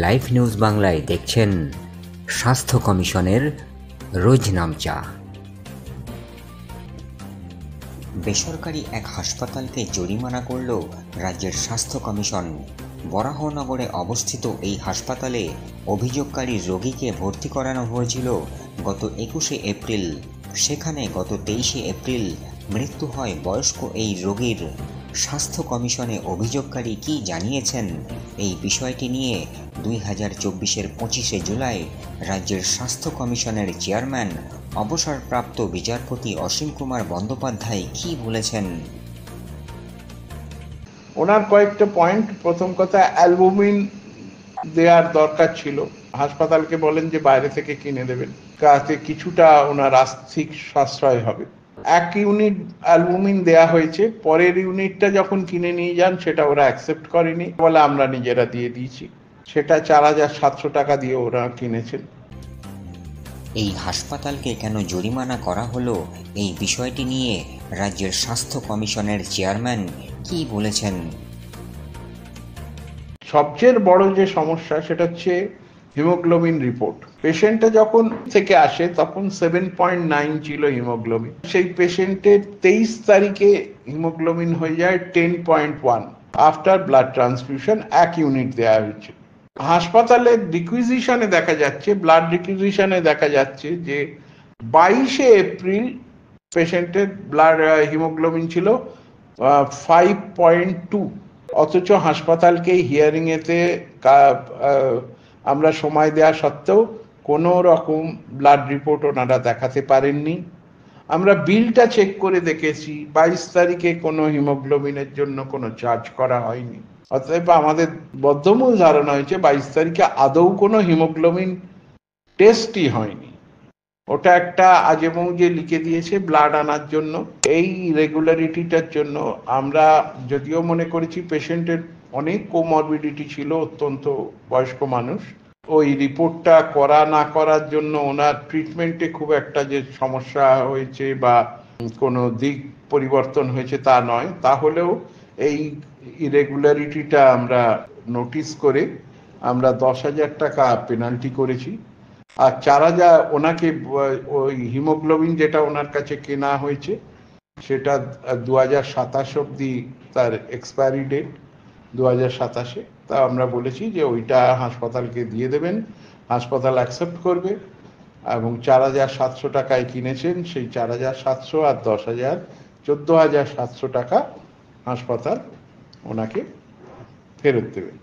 Live news বাংলায় দেখছেন স্বাস্থ্য কমিশনের রোজনামচা। বেসরকারি এক হাসপাতালকে জরিমানা করল রাজ্যের স্বাস্থ্য কমিশন। বরাহনগরে অবস্থিত এই হাসপাতালে অভিযোগকারী রোগীকে ভর্তি করানো হয়েছিল গত 21শে এপ্রিল। সেখানে গত 23শে এপ্রিল মৃত্যু হয় বয়স্ক এই রোগীর। স্বাস্থ্য কমিশনে অভিযোগকারী কি জানিয়েছেন এই বিষয়টি নিয়ে 2024-এর 25শে জুলাই রাজ্যের স্বাস্থ্য কমিশনের চেয়ারম্যান অবসরপ্রাপ্ত বিচারপতি অসীম কুমার বন্দ্যোপাধ্যায় কি বলেছেন? ওনার কয়েকটা পয়েন্ট। প্রথম কথা, অ্যালবুমিন দেওয়ার দরকার ছিল, হাসপাতালকে বলেন যে বাইরে থেকে কিনে দেবেন, তাতে কিছুটা ওনার আর্থিক সাশ্রয় হবে। 1 ইউনিট অ্যালবুমিন দেয়া হয়েছে, পরের ইউনিটটা যখন কিনে নিয়ে যান সেটা ওরা অ্যাকসেপ্ট করেনি, বলে আমরা নিজেরা দিয়ে দিয়েছি। সেটা 4700 টাকা দিয়ে ওরা কিনেছেন। এই হাসপাতালকে কেন জরিমানা করা হলো এই বিষয়টি নিয়ে রাজ্যের স্বাস্থ্য কমিশনের চেয়ারম্যান কি বলেছেন? সবচেয়ে বড় যে সমস্যা সেটা হচ্ছে হিমোগ্লোবিন রিপোর্ট। পেশেন্টটা যখন থেকে আসে তখন 7.9 ছিল হিমোগ্লোবিন। সেই পেশেন্টের 23 তারিখে হিমোগ্লোবিন হয়ে যায় 10.1। আফটার ব্লাড ট্রান্সফিউশন 1 ইউনিট দেওয়া হয়েছে। হাসপাতালের রিকুইজিশনে দেখা যাচ্ছে, ব্লাড রিকুইজিশনে দেখা যাচ্ছে যে 22শে এপ্রিল পেশেন্টের ব্লাড হিমোগ্লোবিন ছিল 5.2। অথচ হাসপাতালকে হিয়ারিং এতে আমরা সময় দেওয়া সত্ত্বেও কোনো রকম ব্লাড রিপোর্ট ওনারা দেখাতে পারেননি। আমরা বিলটা চেক করে দেখেছি, 22 তারিখে কোনো হিমোগ্লোবিনের জন্য কোনো চার্জ করা হয়নি। অতএব আমাদের বদ্ধমূল ধারণা হয়েছে 22 তারিখে আদৌ কোনো হিমোগ্লোবিন টেস্টই হয়নি। ওটা একটা আজেমৌজে লিখে দিয়েছে ব্লাড আনার জন্য। এই রেগুলারিটিটার জন্য আমরা যদিও মনে করেছি পেশেন্টের অনেক কোমরবিডিটি ছিল, অত্যন্ত বয়স্ক মানুষ, ওই রিপোর্টটা করা না করার জন্য ওনার ট্রিটমেন্টে খুব একটা যে সমস্যা হয়েছে বা কোনো দিক পরিবর্তন হয়েছে তা নয়। তাহলেও এই ইরেগুলারিটিটা আমরা নোটিস করে আমরা 10,000 টাকা পেনাল্টি করেছি। আর 4000 ওনাকে ওই হিমোগ্লোবিন যেটা ওনার কাছে কেনা হয়েছে সেটা 2027 অবধি তার এক্সপায়ারি ডেট, 2027-এ। তা আমরা বলেছি যে ওইটা হাসপাতালকে দিয়ে দেবেন, হাসপাতাল অ্যাকসেপ্ট করবে। এবং 4700 টাকায় কিনেছেন, সেই 4700 আর 10,000 14,700 টাকা হাসপাতাল ওনাকে ফেরত দেবেন।